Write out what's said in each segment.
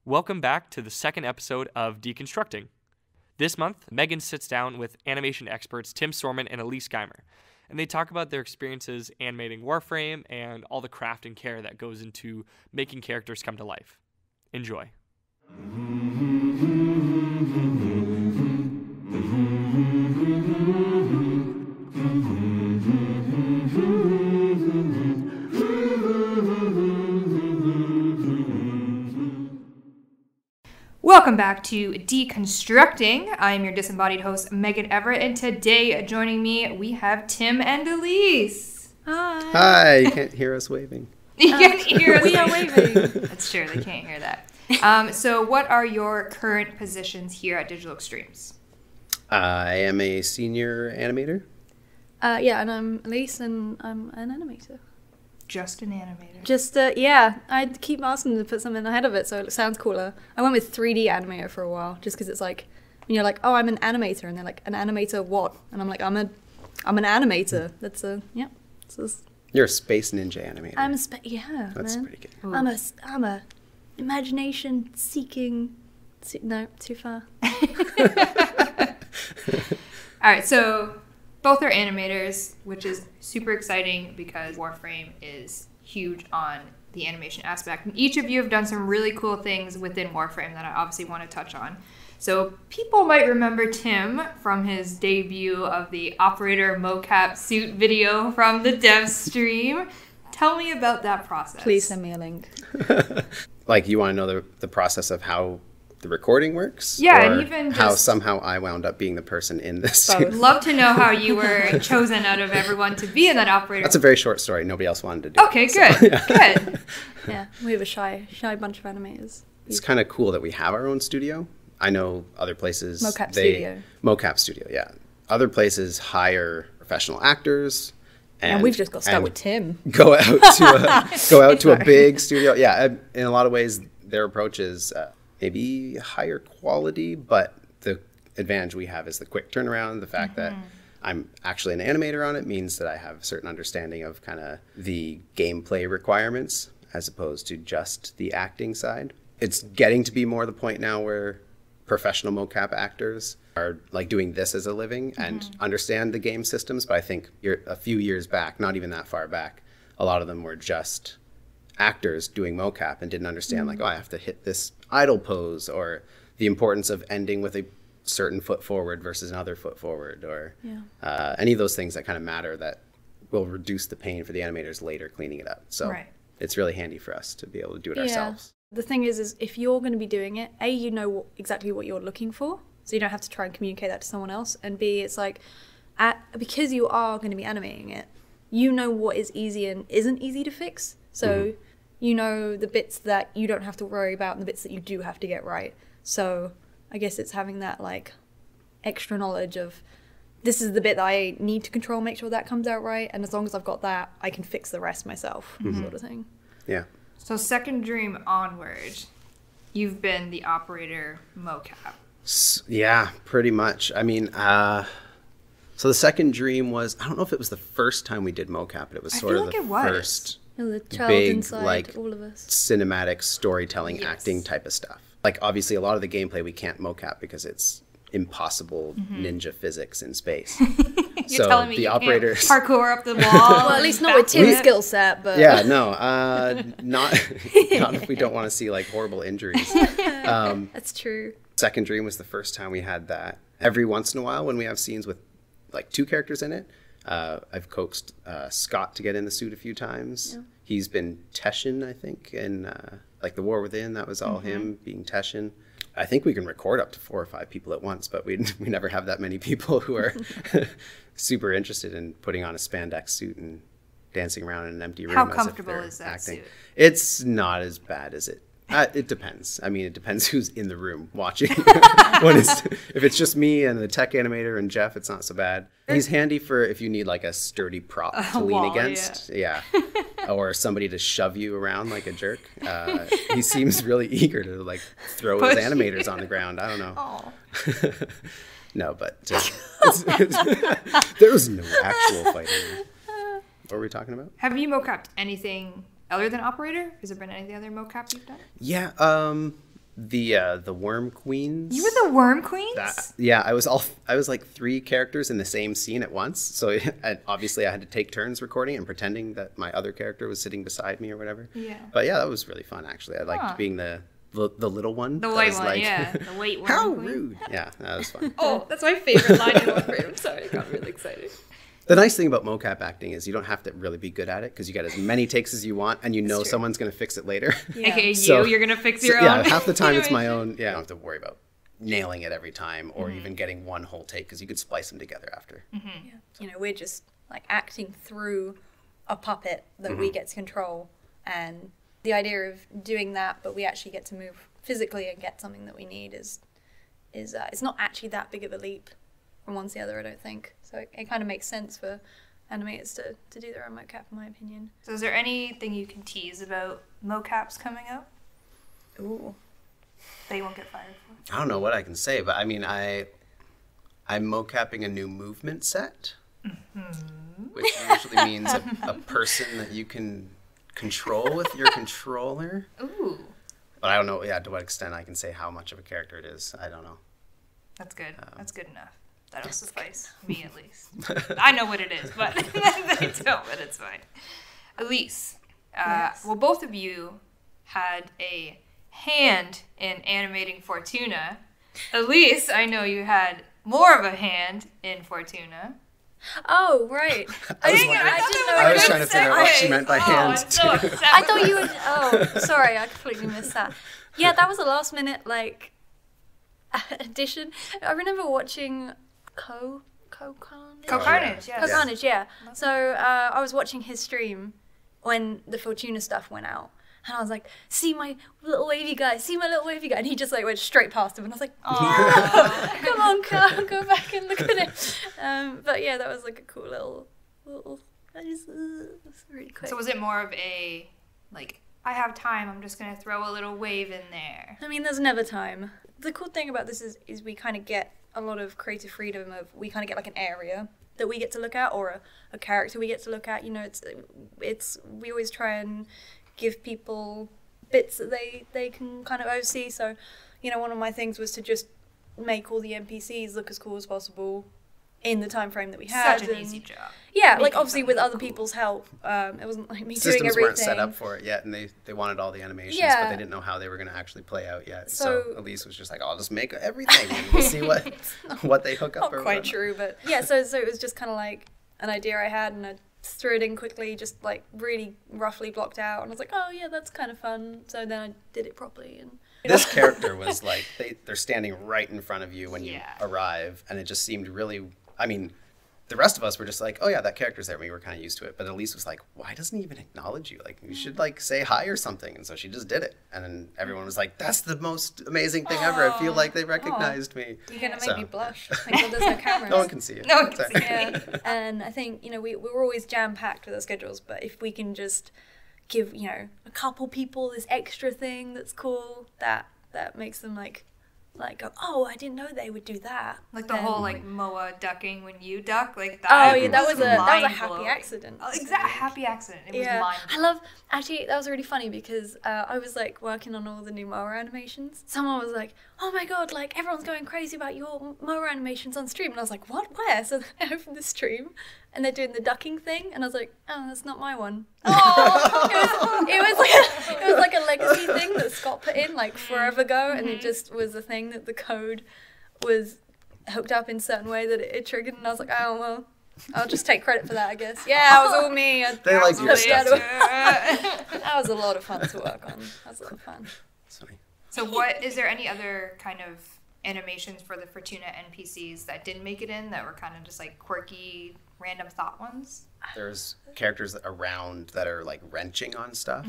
Welcome back to the second episode of Deconstructing. This month, Megan sits down with animation experts Tim Sormin and Elyse Gymer, and they talk about their experiences animating Warframe and all the craft and care that goes into making characters come to life. Enjoy. Welcome back to Deconstructing. I'm your disembodied host, Megan Everett, and today joining me, we have Tim and Elyse. Hi. Hi, you can't hear us waving. You can't hear us. We are waving. That's true, they can't hear that. So what are your current positions here at Digital Extremes? I am a senior animator. Yeah, and I'm Elyse, and I'm an animator. Just an animator. Just, yeah, I keep asking them to put something ahead of it so it sounds cooler. I went with 3D animator for a while, just because it's like, when you're like, oh, I'm an animator, and they're like, an animator what? And I'm like, I'm an animator. That's a, yeah. You're a space ninja animator. Yeah, That's man. pretty good. Ooh. I'm a imagination seeking, no, too far. All right, so both are animators, which is super exciting because Warframe is huge on the animation aspect. And each of you have done some really cool things within Warframe that I obviously want to touch on. So people might remember Tim from his debut of the operator mocap suit video from the dev stream. Tell me about that process. Please send me a link. Like, you want to know the process of how the recording works? Yeah, or and even how just somehow I wound up being the person in this. I'd love to know how you were chosen out of everyone to be in that operator. That's a very short story. Nobody else wanted to do Okay, it. good, So, yeah. good. Yeah, we have a shy bunch of animators. It's kind of cool that we have our own studio. I know other places... Mocap studio, yeah. Other places hire professional actors. And we've just got to start with Tim. Go out to a big studio. Yeah, in a lot of ways, their approach is maybe higher quality, but the advantage we have is the quick turnaround. The fact that I'm actually an animator on it means that I have a certain understanding of kind of the gameplay requirements as opposed to just the acting side. It's getting to be more the point now where professional mocap actors are like doing this as a living and understand the game systems. But I think a few years back, not even that far back, a lot of them were just actors doing mocap and didn't understand like, oh, I have to hit this idle pose, or the importance of ending with a certain foot forward versus another foot forward, or any of those things that kind of matter that will reduce the pain for the animators later cleaning it up. So it's really handy for us to be able to do it ourselves. The thing is if you're going to be doing it, A, you know exactly what you're looking for, so you don't have to try and communicate that to someone else, and B, it's like, because you are going to be animating it, you know what is easy and isn't easy to fix, so you know the bits that you don't have to worry about and the bits that you do have to get right. So I guess it's having that like extra knowledge of, this is the bit that I need to control, make sure that comes out right, and as long as I've got that, I can fix the rest myself, sort of thing. Yeah. So Second Dream onward, you've been the operator mocap. Yeah, pretty much. I mean, so the Second Dream was, I don't know if it was the first time we did mocap, but it was sort of the first The child big, inside like, all of us. cinematic storytelling, acting type of stuff. Like, obviously, a lot of the gameplay we can't mocap because it's impossible ninja physics in space. You're telling me the you operator can't parkour up the wall? Well, at least not with Tim's skill set, but... Yeah, no, not if we don't want to see, like, horrible injuries. That's true. Second Dream was the first time we had that. Every once in a while, when we have scenes with, like, 2 characters in it, I've coaxed Scott to get in the suit a few times. Yeah. He's been Teshin, I think, in, like, The War Within. That was all him being Teshin. I think we can record up to 4 or 5 people at once, but we never have that many people who are super interested in putting on a spandex suit and dancing around in an empty room. How comfortable is that acting. suit? It's not as bad as it. It depends. I mean, it depends who's in the room watching. If it's just me and the tech animator and Jeff, it's not so bad. He's handy for if you need like a sturdy prop to lean against. Yeah. Or somebody to shove you around like a jerk. He seems really eager to like throw his animators on the ground. I don't know. No, but there was no actual fighting. What were we talking about? Have you mocapped anything other than operator? Has there been any other mocap you've done? Yeah, The Worm Queens. You were the Worm Queens? I was like 3 characters in the same scene at once. So and obviously I had to take turns recording and pretending that my other character was sitting beside me or whatever. Yeah. But yeah, that was really fun actually. I liked being the little one. The white one, yeah. The white Worm How Queen. rude. Yeah, that was fun. Oh, that's my favorite line in Warframe. I'm sorry, I got really excited. The nice thing about mocap acting is you don't have to really be good at it because you get as many takes as you want and you know someone's going to fix it later. Yeah. AKA So- you're going to fix your Yeah, own. half the time it's my own. Yeah, I don't have to worry about nailing it every time or even getting one whole take because you could splice them together after. Yeah. You know, we're just like acting through a puppet that we get to control, and the idea of doing that, but we actually get to move physically and get something that we need is it's not actually that big of a leap from one to the other, I don't think. So it kind of makes sense for animators to do their own mocap, in my opinion. So is there anything you can tease about mocaps coming out Ooh. that you won't get fired for? I don't know what I can say, but I mean, I'm mocapping a new movement set, which usually means a person that you can control with your controller. Ooh, But I don't know, to what extent I can say how much of a character it is. I don't know. that's good. That's good enough. That'll suffice me at least. I know what it is, but they don't. But it's fine. Elyse, well, both of you had a hand in animating Fortuna. Elyse, I know you had more of a hand in Fortuna. Oh, right. I was Dang it, wondering- I thought that I was was a trying good to figure out what she segue. meant by Oh, hands, I'm so too. upset I with thought you myself. would. Oh, sorry, I completely missed that. Yeah, that was a last minute addition. I remember watching Co Carnage. Co-Carnage, yes. Co Carnage, yeah. So I was watching his stream when the Fortuna stuff went out, and I was like, "See my little wavy guy, see my little wavy guy," and he just like went straight past him, and I was like, Aw. "Come on, Carl, go back and look at it." But yeah, that was like a cool little. It's really quick. So was it more of a, like, I have time, I'm just going to throw a little wave in there? I mean, there's never time. The cool thing about this is we kind of get a lot of creative freedom we kind of get like an area that we get to look at or a character we get to look at. You know, it's we always try and give people bits that they can kind of oversee. So, you know, one of my things was to just make all the NPCs look as cool as possible in the time frame that we had. Such an and- easy job. Yeah, like Making obviously with something other cool. people's help. It wasn't like me doing Systems everything. weren't set up for it yet, and they wanted all the animations, but Yeah. they didn't know how they were going to actually play out yet. So- So Elyse was just like, I'll just make everything, and we'll see what they hook up. Not or quite whatnot. true, but yeah. So it was just kind of like an idea I had, and I threw it in quickly, just like really roughly blocked out, and I was like, oh yeah, that's kind of fun. So then I did it properly, and This character was like, they're standing right in front of you when you Yeah. arrive, and it just seemed really, I mean, the rest of us were just like, oh yeah, that character's there, and we were kind of used to it, but Elyse was like, why doesn't he even acknowledge you? Like, you should like say hi or something, and so she just did it, and then everyone was like, that's the most amazing thing ever, I feel like they recognized me. you're gonna make So- me blush. Like, well, there's no cameras. No one can see it. No one can Sorry. see Yeah, and I think, you know, we were always jam-packed with our schedules, but if we can just give, you know, a couple people this extra thing that's cool, that makes them like go, oh, I didn't know they would do that. Like the Then- whole like Moa ducking when you duck, like that. Oh yeah, that was a mind-blowing. happy accident. Oh, exactly, happy accident. It was Yeah, mind. I love. Actually, that was really funny because I was like working on all the new Moa animations. Someone was like, "Oh my god, like everyone's going crazy about your Moa animations on stream," and I was like, "What? Where?" So I opened the stream, and they're doing the ducking thing, and I was like, "Oh, that's not my one." it was like a legacy thing that Scott put in like forever ago, and it just was a thing that the code was hooked up in a certain way that it triggered, and I was like, "Oh well." I'll just take credit for that, I guess. Yeah, it was all me. They like your stuff. too. That was a lot of fun to work on. That was a lot of fun. That's funny. So what is there any other kind of animations for the Fortuna NPCs that didn't make it in that were kind of just like quirky, random thought ones? There's characters around that are like wrenching on stuff.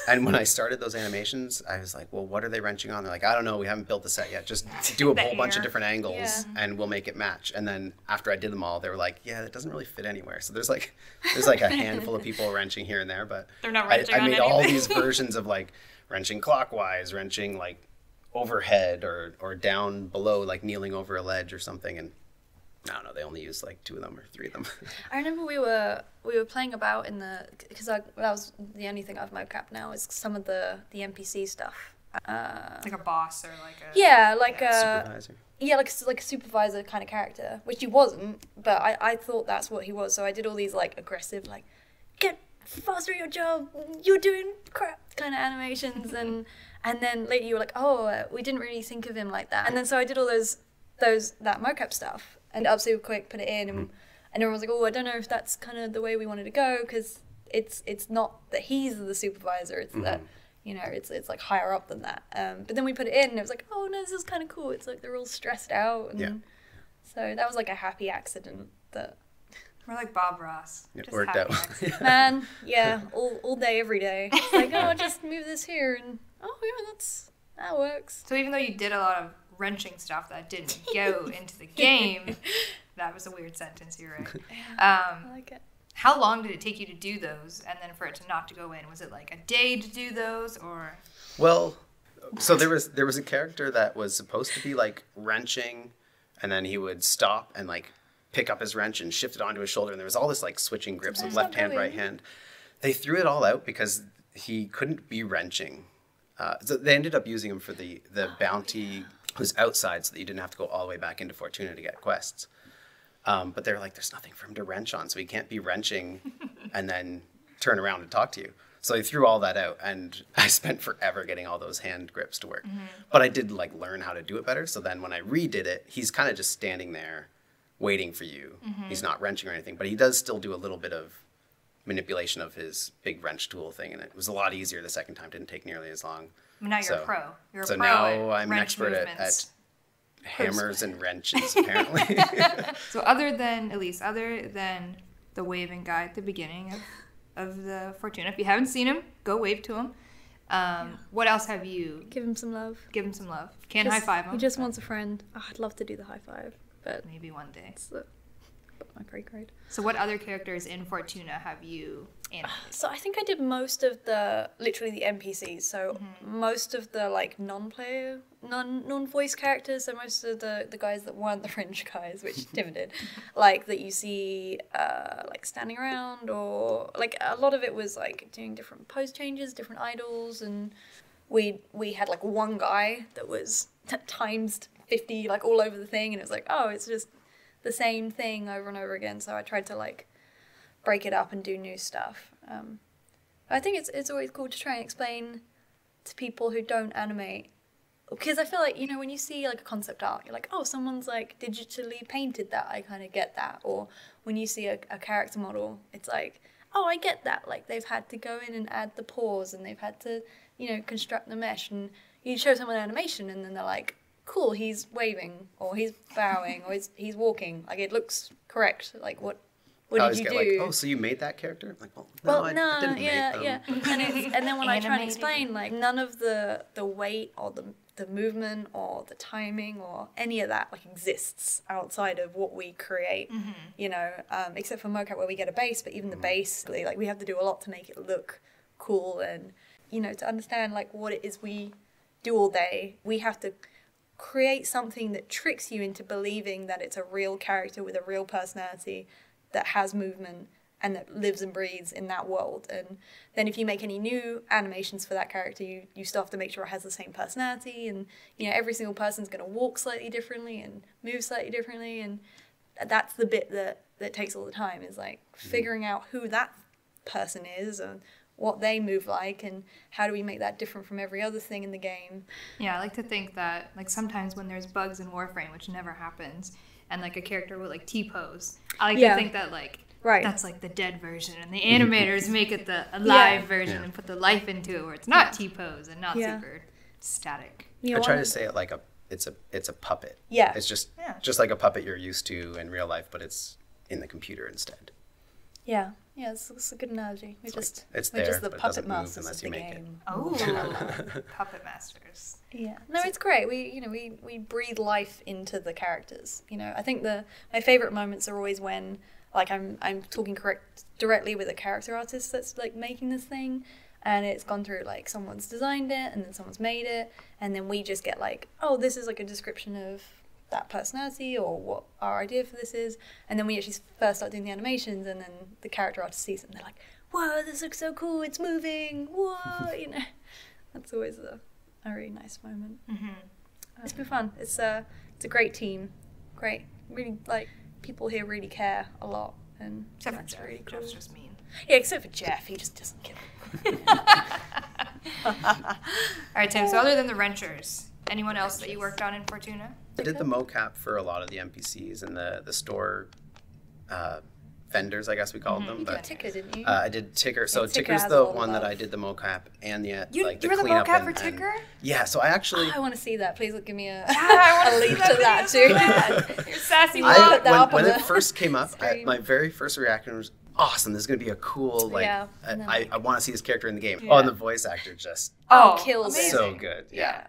And when I started those animations, I was like, well, what are they wrenching on? They're like, I don't know, we haven't built the set yet. Just do a The whole bunch of air. different angles Yeah. and we'll make it match. And then after I did them all, they were like, yeah, it doesn't really fit anywhere. So there's like a handful of people wrenching here and there, but They're not wrenching I on made all anything. these versions of like wrenching clockwise, wrenching like overhead or down below, like kneeling over a ledge or something. And I don't know, they only used like 2 of them or 3 of them. I remember we were playing about in the, because that was the only thing I've mocapped now is some of the NPC stuff Like a boss or like a... Yeah, like a... Supervisor. Yeah, like a supervisor kind of character, which he wasn't, but I thought that's what he was. So I did all these like aggressive, like, get faster at your job, you're doing crap kind of animations, and then later you were like, oh, we didn't really think of him like that. And then so I did all that mocap stuff, and up super quick, put it in, and everyone was like, oh, I don't know if that's kind of the way we wanted to go, because it's not that he's the supervisor, it's that, you know, it's like higher up than that. But then we put it in and it was like, oh no, this is kind of cool. It's like they're all stressed out. And so that was like a happy accident that... We're like Bob Ross. It worked out. Man, yeah, all day, every day. It's like, oh, just move this here and, oh yeah, that works. So even though you did a lot of wrenching stuff that didn't go into the game, that was a weird sentence, you're right. I like it. How long did it take you to do those, and then for it to not to go in? Was it like a day to do those, or? Well, so there was a character that was supposed to be like wrenching, and then he would stop and like pick up his wrench and shift it onto his shoulder, and there was all this like switching grips of left hand, right hand. They threw it all out because he couldn't be wrenching. So they ended up using him for the bounty was outside, so that you didn't have to go all the way back into Fortuna to get quests. But they were like, there's nothing for him to wrench on, so he can't be wrenching and then turn around and talk to you. So they threw all that out, and I spent forever getting all those hand grips to work. But I did like learn how to do it better. So then when I redid it, he's kind of just standing there waiting for you. He's not wrenching or anything, but he does still do a little bit of manipulation of his big wrench tool thing, and it was a lot easier the second time. Didn't take nearly as long. Now you're a pro. You're a so pro now at I'm an wrench expert at hammers and wrenches, apparently. So other than the waving guy at the beginning of the Fortuna, if you haven't seen him, go wave to him. What else have you... Give him some love. Give him some love. Can't high five him. He just wants a friend. Oh, I'd love to do the high five, but maybe one day. It's my grade. So what other characters in Fortuna have you animated? So I think I did most of literally the NPCs. So most of the like non-voice characters. So most of the guys that weren't the fringe guys, which Tim did, like that you see like standing around, or like a lot of it was like doing different pose changes, different idols, and we had like one guy that was times 50 like all over the thing, and it was like, oh, it's just the same thing over and over again. So I tried to like break it up and do new stuff. I think it's always cool to try and explain to people who don't animate, because I feel like, you know, when you see like a concept art, you're like, oh, someone's like digitally painted that, I kind of get that. Or when you see a character model, it's like, oh, I get that, like they've had to go in and add the pause, and they've had to, you know, construct the mesh, and you show someone animation and then they're like, cool, he's waving, or he's bowing, or he's walking. Like, it looks correct. Like, what did you do? Like, oh, so you made that character? I'm like, well, I didn't make them. Yeah. And then when I try and explain, like, none of the weight or the movement or the timing or any of that, like, exists outside of what we create, you know, except for mocap where we get a base, but even the base, like, we have to do a lot to make it look cool, and, you know, to understand, like, what it is we do all day, we have to create something that tricks you into believing that it's a real character with a real personality that has movement and that lives and breathes in that world. And then if you make any new animations for that character, you still have to make sure it has the same personality, and, you know, every single person's going to walk slightly differently and move slightly differently, and that's the bit that takes all the time, is like figuring out who that person is and what they move like, and how do we make that different from every other thing in the game. Yeah, I like to think that, like, sometimes when there's bugs in Warframe, which never happens, and like a character will like T-pose, I like to think that like that's like the dead version, and the animators make it the alive version and put the life into it, where it's not T-pose and not super static. I try to say it like it's a puppet. Yeah. It's just like a puppet you're used to in real life, but it's in the computer instead. Yeah. Yeah, it's a good analogy. We're just there, the but puppet it doesn't move masters unless of you the make game. Oh, puppet masters. Yeah, no, it's great. We breathe life into the characters. You know, I think my favorite moments are always when, like, I'm talking directly with a character artist that's like making this thing, and it's gone through, like, someone's designed it and then someone's made it, and then we just get like, oh, this is like a description of that personality or what our idea for this is, and then we actually first start doing the animations, and then the character artist sees it and they're like, whoa, this looks so cool, it's moving, whoa, you know. That's always a really nice moment. It's been fun. It's a great team. Great. Really, like, people here really care a lot. And Except for that's Jeff. really cool. Jeff's just mean. Yeah, except for Jeff. He just doesn't give All right, Tim. So other than the wrenchers, anyone else that you worked on in Fortuna? I did the mocap for a lot of the NPCs and the store vendors, I guess we called them. You did But Ticker, didn't you? I did Ticker. So And Ticker Ticker's has a the lot of one that love. I did the mocap and the You like the were the cleanup mocap and, for Ticker? yeah. So I actually I want to see that. Please give me a, I want a to see link that to that video too. so bad. Your sassy I- mom. put that up when on it the first came up, screen. my very first reaction was, awesome, this is going to be a cool, like, Yeah, and then, I want to see this character in the game. Yeah. Oh, and the voice actor just Oh, kills it. amazing. so good. Yeah.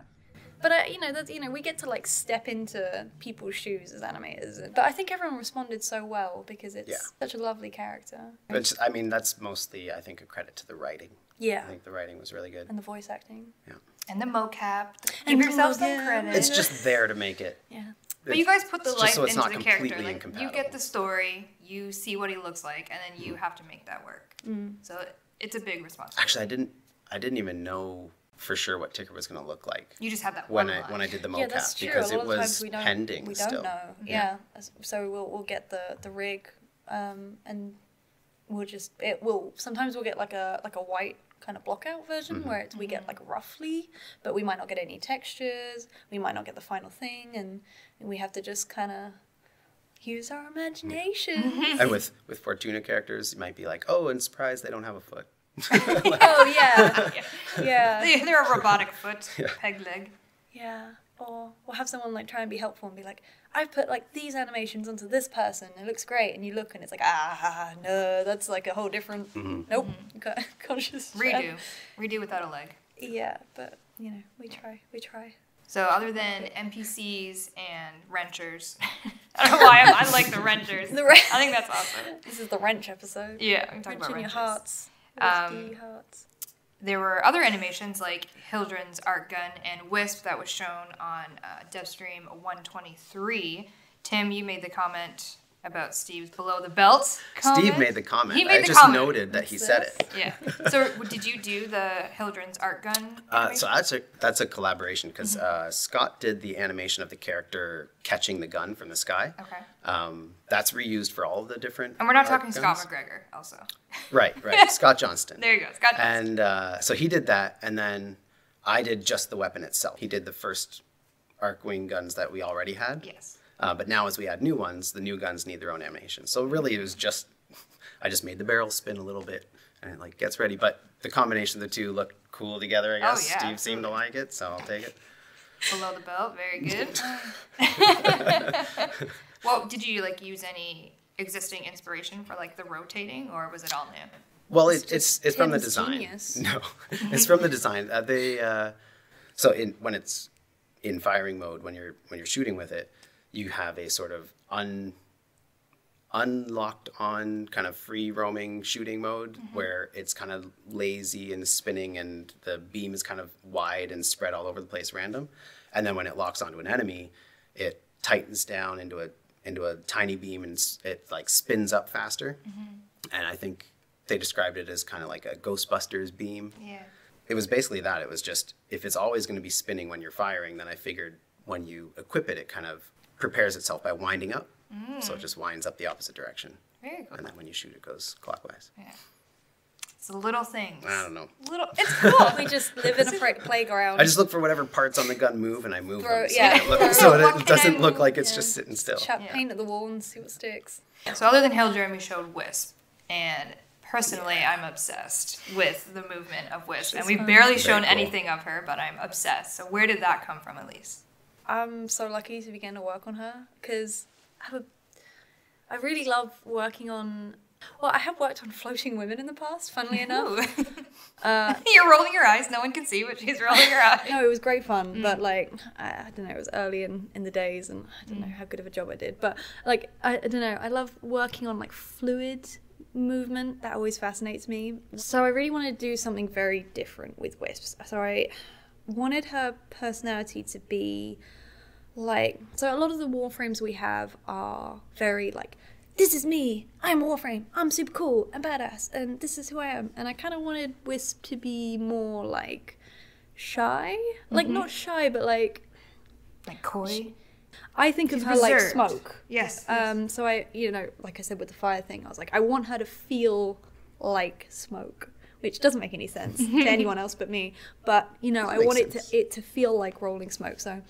But we get to like step into people's shoes as animators. But I think everyone responded so well because it's such a lovely character. Which, I mean, that's mostly, I think, a credit to the writing. Yeah, I think the writing was really good. and the voice acting. And the mocap. And Give yourself the some mocap. credit. It's just there to make it. Yeah, But you guys put the It's life just so it's into not the character. completely Like, you incompatible. get the story, you see what he looks like, and then you have to make that work. So it's a big responsibility. Actually, I didn't even know for sure what Ticker was going to look like You just have that when one I line. did the yeah, mocap that's true. because a lot it of times was we don't, pending we don't still. know. Yeah. So we'll get the rig, and sometimes we'll get like a white kind of block out version where we get like roughly, but we might not get any textures. We might not get the final thing, and we have to just kind of use our imagination. And with Fortuna characters, you might be like, oh, and surprise, they don't have a foot. Oh yeah, yeah. They're a robotic foot, peg leg. Yeah, or we'll have someone like try and be helpful and be like, I've put like these animations onto this person, it looks great, and you look and it's like, no, that's like a whole different, nope, can't just Redo without a leg. Yeah, but we try. So other than NPCs and wrenchers, I don't know why I like the wrenchers. I think that's awesome. This is the wrench episode. Yeah, we can talk Wrench about in your wrenchers. hearts. Hearts. There were other animations like Hildren's art gun and Wisp that was shown on DevStream 123. Tim, you made the comment about Steve's below the belt comment. Steve made the comment. He made I the just comment. noted that he said it. Yeah. So did you do the Hildren's art gun So animation? that's a collaboration because Scott did the animation of the character catching the gun from the sky. Okay. That's reused for all of the different. And we're not art talking guns. Scott McGregor also. Right. Scott Johnston. There you go. Scott Johnson. And so he did that, and then I did just the weapon itself. He did the first Arcwing guns that we already had. Yes. But now as we add new ones, the new guns need their own animation. So really it was just, I just made the barrel spin a little bit and it like gets ready. But the combination of the two looked cool together, I guess. yeah, Steve seemed to like it, so I'll take it. Below the belt, very good. Well, did you like use any existing inspiration for like the rotating, or was it all new? Well, It's it's just from the Tim's design. genius. No, it's from the design. So when it's in firing mode, when you're shooting with it, you have a sort of unlocked on kind of free roaming shooting mode where it's kind of lazy and spinning and the beam is kind of wide and spread all over the place random. And then when it locks onto an enemy, it tightens down into a tiny beam and it like spins up faster. And I think they described it as kind of like a Ghostbusters beam. Yeah. It was basically that. It was just, if it's always going to be spinning when you're firing, then I figured when you equip it, it kind of prepares itself by winding up. So it just winds up the opposite direction. Very cool. And then when you shoot, it goes clockwise. Yeah. It's the little things. I don't know. It's cool. We just live in a playground. I just look for whatever parts on the gun move and I move Throw- them. So, yeah. it, look, so What it can doesn't I look move? like it's Yeah. just sitting still. Paint at the wall and see what sticks. So other than Hildren, we showed Wisp, and personally, I'm obsessed with the movement of Wisp, and we've barely shown Very cool. anything of her, but I'm obsessed. So where did that come from, Elyse? I'm so lucky to begin to work on her because I really love working on. Well, I have worked on floating women in the past, funnily enough. You're rolling your eyes. No one can see, but she's rolling her eyes. No, it was great fun, but like I don't know, it was early in the days, and I don't know how good of a job I did, but like I don't know, I love working on like fluid movement. That always fascinates me. So I really wanted to do something very different with Wisps. So I wanted her personality to be like, so a lot of the Warframes we have are very like, this is me, I'm Warframe, I'm super cool, I'm badass, and this is who I am. And I kind of wanted Wisp to be more like shy. Like, not shy, but like coy. I think She's of her like reserved. smoke. Yes. So I, like I said with the fire thing, I was like, I want her to feel like smoke, which doesn't make any sense to anyone else but me. But I want it to feel like rolling smoke. So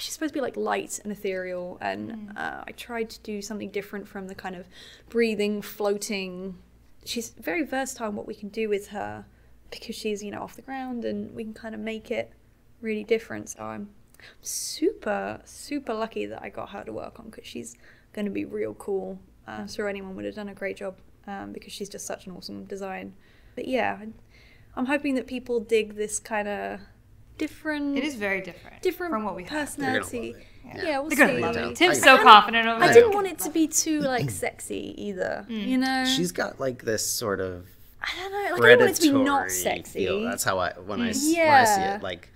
she's supposed to be like light and ethereal, and I tried to do something different from the kind of breathing, floating. She's very versatile in what we can do with her because she's off the ground, and we can kind of make it really different. So I'm super lucky that I got her to work on, because she's going to be real cool. So anyone would have done a great job, because she's just such an awesome design. But yeah, I'm hoping that people dig this kind of different. It is very different from what we have. Personality. Yeah, we'll They're see. gonna love it. Tim's so confident over I there. didn't want it to be too like sexy either. She's got like this sort of I don't know. Like I don't want it to be not predatory sexy. feel. That's how when I see it, like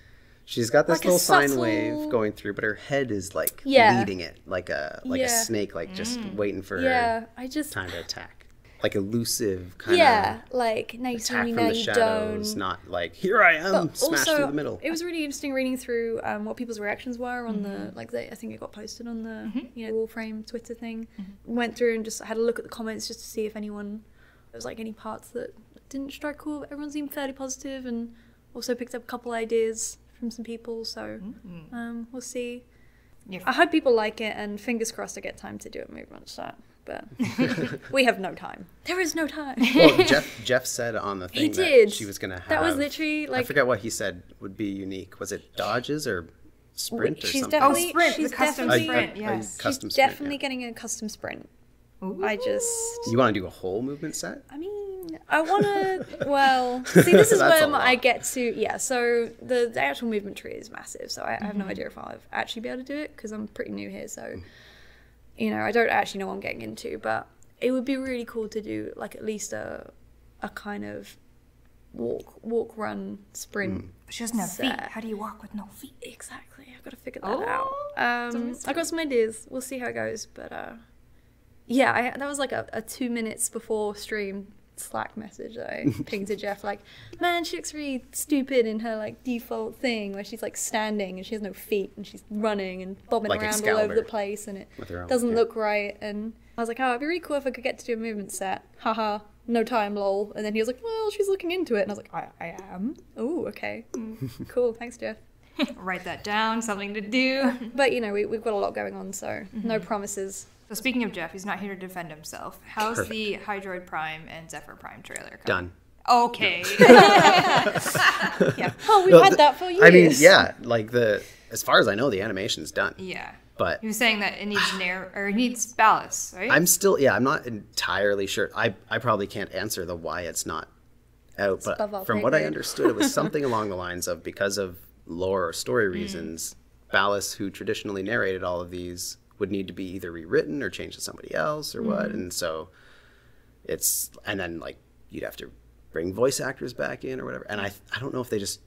she's got this Like a little sine subtle- wave going through, but her head is like Yeah. leading it, like a snake, like just waiting for Yeah, I just time to attack, like elusive kind of like now you see attack me, from now the you shadows, don't. not like here I am, But smashed also, through the middle. it was really interesting reading through what people's reactions were on the I think it got posted on the Warframe Twitter thing. Went through and just had a look at the comments just to see if anyone there was like any parts that didn't strike cool. But everyone seemed fairly positive, and also picked up a couple ideas from some people. So we'll see. I hope people like it, and fingers crossed I get time to do a movement set. But we have no time. There is no time. Well, Jeff said on the thing He that did. she was going to have. That was literally I like forget what he said would be unique. Was it dodges or sprint or she's something? definitely sprint, she's the custom definitely, sprint, A yes. custom she's sprint, definitely getting a custom sprint. Ooh. You want to do a whole movement set? I mean, I want to, well, see, this is That's where a lot. I get to, so the actual movement tree is massive, so I have no idea if I'll actually be able to do it, because I'm pretty new here, so, I don't actually know what I'm getting into, but it would be really cool to do, like, at least a kind of walk, run, sprint. She doesn't have feet. set. How do you walk with no feet? Exactly, I've got to figure that out. I got some ideas, we'll see how it goes, but, that was like a 2 minutes before stream Slack message that I pinged to Jeff, like, man, she looks really stupid in her like default thing where she's like standing and she has no feet and she's running and bobbing Like around all Excalibur over the place, and it with her own, doesn't yeah. look right. And I was like, oh, it'd be really cool if I could get to do a movement set. Haha, no time, lol. And then he was like, well, she's looking into it, and I was like, I am. Oh, okay, cool, thanks, Jeff. Write that down. Something to do. But we've got a lot going on, so no promises. So speaking of Jeff, he's not here to defend himself. How's the Hydroid Prime and Zephyr Prime trailer coming? Done. Okay. Yeah. Oh, we've had that for years. I mean, yeah, like as far as I know, the animation's done. Yeah. But He was saying that it needs it needs ballast, right? I'm not entirely sure. I probably can't answer the why it's not out, above our but from pay what I grade. understood, it was something along the lines of, because of lore or story reasons, Ballas, who traditionally narrated all of these, would need to be either rewritten or changed to somebody else or what, and so and then like you'd have to bring voice actors back in or whatever, and I don't know if they just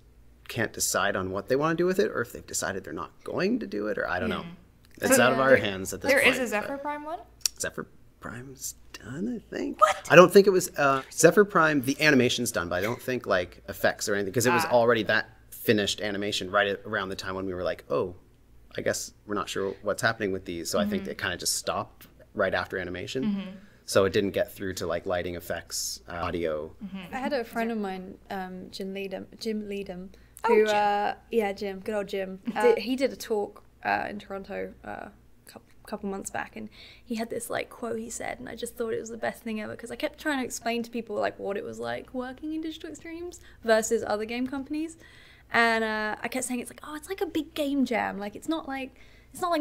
can't decide on what they want to do with it, or if they've decided they're not going to do it, or I don't know. It's out of our hands at this There point. is a Zephyr Prime one? Zephyr Prime's done, I think. What? I don't think it was Zephyr Prime. The animation's done, but I don't think like effects or anything, because it was already that finished animation right around the time when we were like, oh, I guess we're not sure what's happening with these. So I think it kind of just stopped right after animation. So it didn't get through to like lighting effects, audio. I had a friend of mine, Jim Leadham, who, Jim, good old Jim. He did a talk in Toronto a couple months back, and he had this like quote he said, and I just thought it was the best thing ever, because I kept trying to explain to people like what it was like working in digital extremes versus other game companies, and I kept saying it's like a big game jam, like it's not like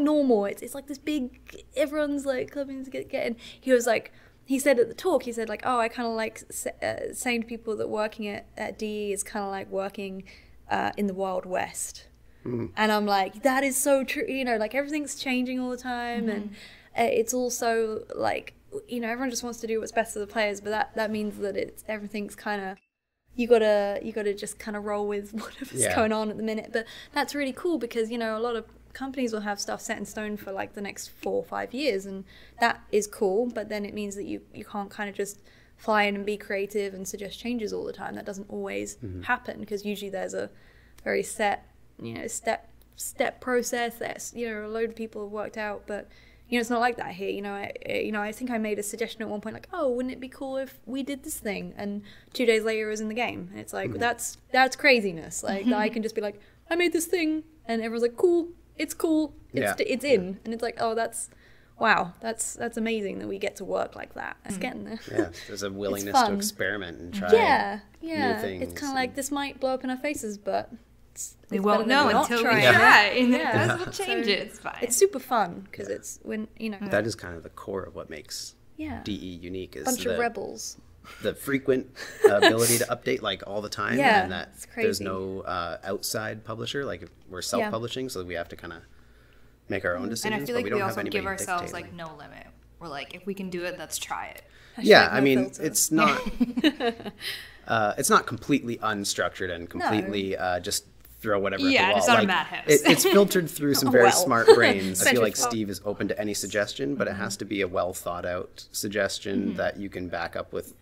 normal, it's like this big, everyone's like clubbing to get in. He said at the talk, he said like, oh, I kind of like saying to people that working at DE is kind of like working in the Wild West. And I'm like, that is so true. Like everything's changing all the time, and it's also like, everyone just wants to do what's best for the players, but that means that everything's kind of, you gotta just kind of roll with whatever's going on at the minute. But that's really cool, because a lot of companies will have stuff set in stone for like the next 4 or 5 years, and that is cool, but then it means that you can't kind of just fly in and be creative and suggest changes all the time. That doesn't always happen, because usually there's a very set, step process that a load of people have worked out, but it's not like that here. I think I made a suggestion at one point, like, oh, wouldn't it be cool if we did this thing? And 2 days later it was in the game. And it's like, that's craziness. Like, that I can just be like, I made this thing, and everyone's like, cool, it's in. And it's like, oh, that's amazing that we get to work like that. It's getting there. Yeah, there's a willingness to experiment and try new things. It's kind of like, this might blow up in our faces, but we won't know until we try. And that's what changes. It's fine. It's super fun because it's when that is kind of the core of what makes DE unique, is bunch of rebels. The frequent ability to update like all the time, and that there's no outside publisher. Like, we're self-publishing, so we have to kind of make our own decisions. And I feel like we don't also have give ourselves dictating. like no limit. We're like, if we can do it, let's try it. Yeah, I mean, it's not it's not completely unstructured and completely just throw whatever at the wall. It's not a madhouse. It's filtered through some very smart brains. I feel like Steve is open to any suggestion, but it has to be a well thought out suggestion that you can back up with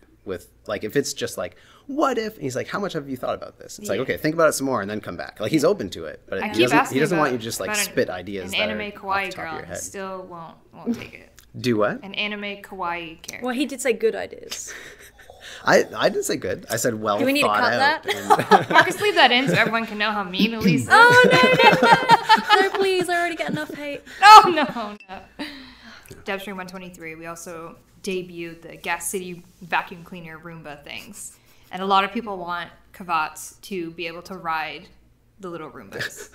like, if it's just like, what if, and he's like, how much have you thought about this? It's like, okay, think about it some more and then come back. Like, he's open to it, but he doesn't want you to just like spit ideas an that anime are kawaii off the top of your girl head. still won't take it. Do what? An anime kawaii character. Well, he did say good ideas. I didn't say good. I said well Do we need to thought cut out. that? Marcus, leave that in so everyone can know how mean Elyse is. Oh, no, please. I already get enough hate. No. Devstream 123, we also debuted the Gas City vacuum cleaner Roomba things. And a lot of people want Kavats to be able to ride the little Roombas.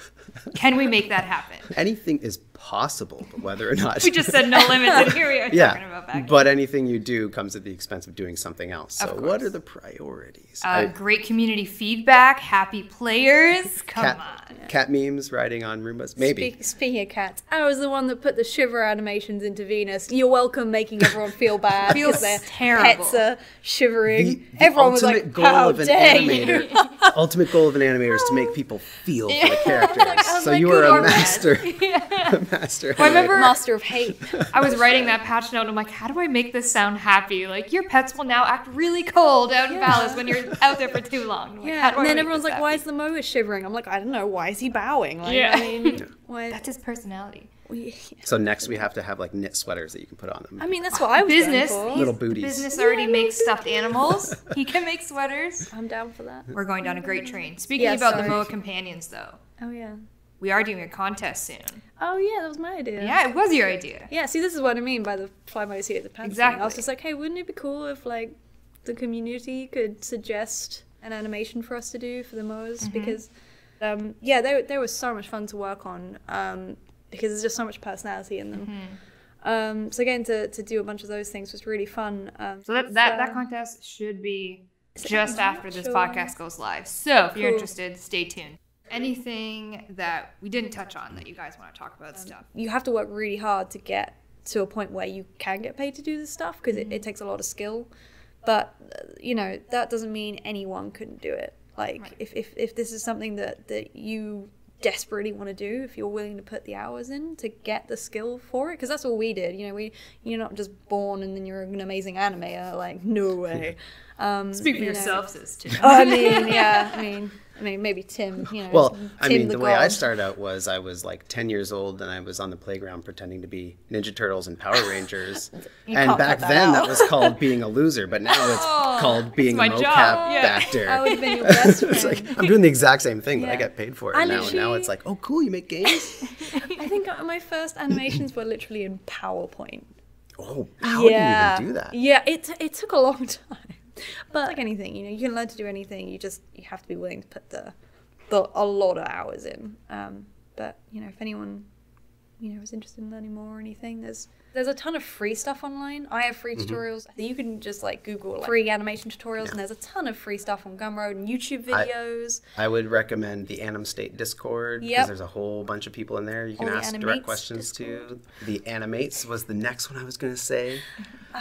Can we make that happen? Anything is possible, but whether or not... We just said no limits, and here we are talking about vacuum. But anything you do comes at the expense of doing something else. So what are the priorities? Great community feedback, happy players. Come on. Cat memes riding on Roombas? Maybe. Speaking of cats, I was the one that put the shiver animations into Venus. You're welcome making everyone feel bad. Feels their terrible. Pets are shivering. Everyone was like, how dare you? Ultimate goal of an animator is to make people feel for the characters. So you are a master. A master. Well, I remember master of hate. I was writing that patch note and I'm like, how do I make this sound happy? Like, your pets will now act really cold out in Palace when you're out there for too long. Like, and then everyone's like, why is the mower shivering? I'm like, I don't know. Why is he bowing? Like, I mean, that's his personality. So next we have to have like knit sweaters that you can put on them. I mean, that's what I was business going for. Little booties. Business already makes stuffed animals. He can make sweaters. I'm down for that. We're going down a great train. Speaking about the MOA companions, though. Oh, yeah. We are doing a contest soon. Oh, yeah, that was my idea. Yeah, it was your idea. Yeah, see, this is what I mean by the fly by the seat of the pants thing. I was just like, hey, wouldn't it be cool if, like, the community could suggest an animation for us to do for the MOAs? Because, they were so much fun to work on because there's just so much personality in them. So getting to do a bunch of those things was really fun. So that contest should be just after this podcast goes live. So if you're interested, stay tuned. Anything that we didn't touch on that you guys want to talk about stuff? You have to work really hard to get to a point where you can get paid to do this stuff because it takes a lot of skill. But, that doesn't mean anyone couldn't do it. Like, if this is something that you desperately want to do, if you're willing to put the hours in to get the skill for it, because that's all we did. You're not just born and then you're an amazing animator. Like, no way. Speak for yourself, sis, Tim. I mean, maybe Tim. Well, I mean, the way I god. started out was I was like 10 years old and I was on the playground pretending to be Ninja Turtles and Power Rangers. And back then that was called being a loser, but now it's called being a mocap actor. I would have been your best friend. It's like, I'm doing the exact same thing, but I get paid for it now. And now it's like, oh, cool, you make games? I think my first animations were literally in PowerPoint. Oh, how do you even do that? Yeah, it took a long time. But like anything, you can learn to do anything. You have to be willing to put a lot of hours in. But if anyone is interested in learning more or anything, there's a ton of free stuff online. I have free tutorials. You can just like Google free animation tutorials, and there's a ton of free stuff on Gumroad and YouTube videos. I would recommend the Anim State Discord because there's a whole bunch of people in there you can ask direct questions to. The Animates was the next one I was going to say.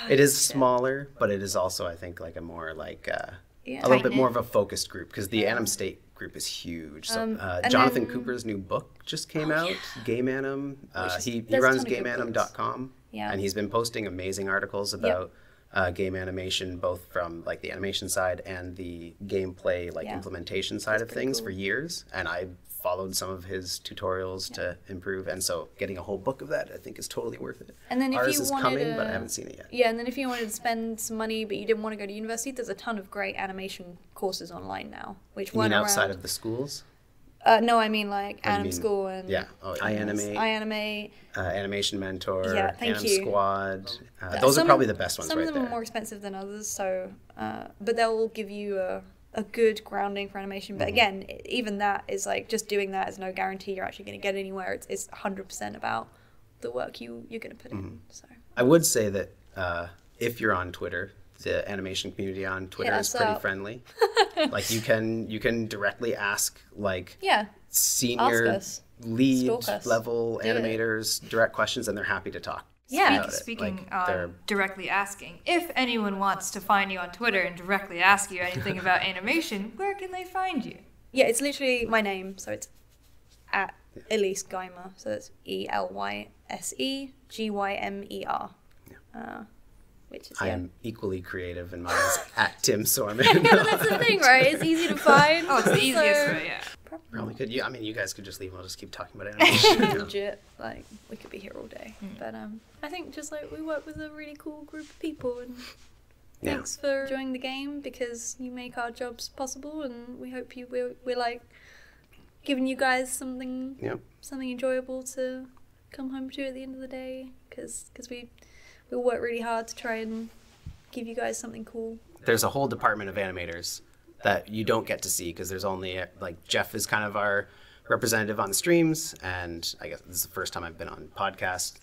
It is smaller, but it is also, I think, like a more like a little bit more of a focused group because the Anim State group is huge. So Jonathan Cooper's new book just came out, Game Anim. He runs GameAnim.com, and he's been posting amazing articles about game animation, both from like the animation side and the gameplay implementation side of things for years, and I followed some of his tutorials to improve, and so getting a whole book of that I think is totally worth it. And then if Ours you is wanted coming, but I haven't seen it yet. Yeah, and then if you wanted to spend some money but you didn't want to go to university, there's a ton of great animation courses online now, which You mean weren't outside around. of the schools? No, I mean like Or you Anim mean- School and Yeah. Oh, iAnimate, Animation Mentor, Yeah, thank Anim you. Squad. Those are probably the best ones Some right of them there. are more expensive than others, so but they'll give you a good grounding for animation. But again, even that is like just doing that is no guarantee you're actually going to get anywhere. It's 100% about the work you're going to put in. So I would say that if you're on Twitter, the animation community on Twitter is us pretty up. friendly. Like you can directly ask like yeah, senior us. lead Stalk us. level Do it. animators direct questions, and they're happy to talk. Yeah. about it. Speaking Like, they're- on directly asking, if anyone wants to find you on Twitter and directly ask you anything about animation, where can they find you? yeah, it's literally my name, so it's at Elyse Gymer, so that's ELYSEGYMER. Which is I am equally creative in mine at Tim Sormin. yeah, but that's the thing, right? It's easy to find. Oh, it's the easiest so- way, yeah. Probably could. I mean, you guys could just leave. I'll just keep talking about animation. you know. Legit, like we could be here all day. But I think just like we work with a really cool group of people, and Yeah. thanks for enjoying the game because you make our jobs possible, and we hope we're like giving you guys something enjoyable to come home to at the end of the day because we work really hard to try and give you guys something cool. There's a whole department of animators that you don't get to see because there's only like Jeff is kind of our representative on the streams, and I guess this is the first time I've been on podcast.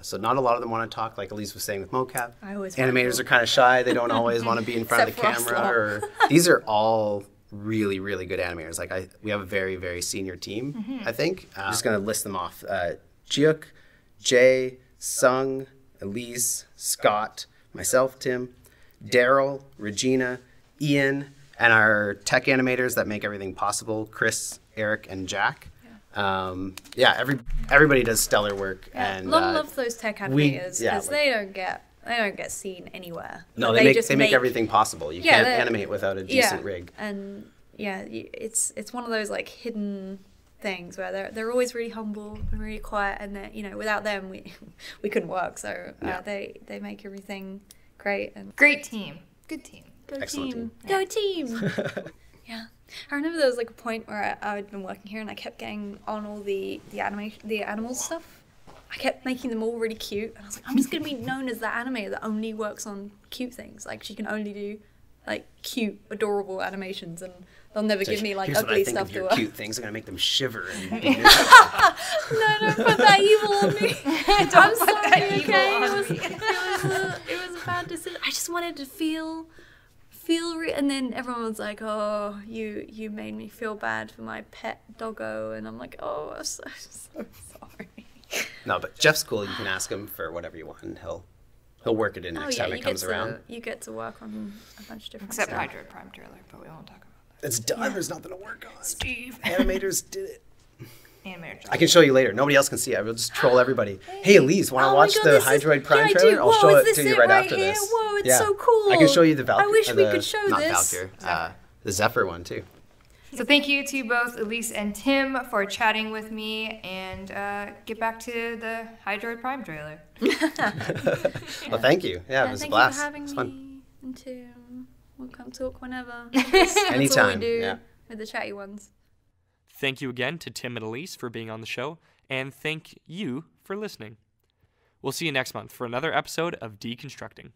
So not a lot of them want to talk, like Elyse was saying with mocap. I always Animators are kind of shy. They don't always want to be in front of the Except for us camera. Or these are all really, really good animators. Like we have a very, very senior team, I think. I'm just going to list them off. Jiuk, Jay, Sung, Elise, Scott, myself, Tim, Daryl, Regina, Ian, and our tech animators that make everything possible, Chris, Eric, and Jack. Everybody does stellar work. Yeah. And Long love those tech animators because they don't get seen anywhere. No, Like, they make everything possible. You can't animate without a decent rig. And it's one of those like hidden things where they're always really humble and really quiet, and without them we couldn't work. So they make everything great and Great team. Good team. go Excellent team. Go team. Yeah. I remember there was like a point where I'd been working here and I kept getting on all the animals stuff. I kept making them all really cute, and I was like, I'm just gonna be known as the animator that only works on cute things. Like she can only do like cute, adorable animations, and they'll never give me like Here's ugly what I think stuff of to your work. cute things. I'm gonna make them shiver. And No, don't put that evil on me. I'm put sorry, that evil okay? on It was a bad decision. I just wanted to feel and then everyone was like, oh, you made me feel bad for my pet doggo, and I'm like, oh, I'm so sorry. No, but Jeff's cool. You can ask him for whatever you want, and he'll work it in next time it comes around. You get to work on a bunch of different Except stuff. Hydroid Prime trailer, but we won't talk about that. It's done. There's nothing to work on. Steve. Animators did it. Animator job. I can show you later. Nobody else can see it. I will just troll everybody. Hey, Elise, want to Oh my watch God, the this is- Hydroid Prime I do. trailer? I'll Whoa, show is it this to you it right right after here? this. Whoa, it's so cool. I can show you the Valkyrie. I wish we could show not this. Valkyrie. The Zephyr one too. So thank you to both Elyse and Tim for chatting with me, and get back to the Hydroid Prime trailer. Well, thank you. Yeah, it was a Thank blast. you for having It was me. fun. And Tim, we'll come talk whenever. Anytime. All we do Yeah. with the chatty ones. Thank you again to Tim and Elyse for being on the show, and thank you for listening. We'll see you next month for another episode of Deconstructing.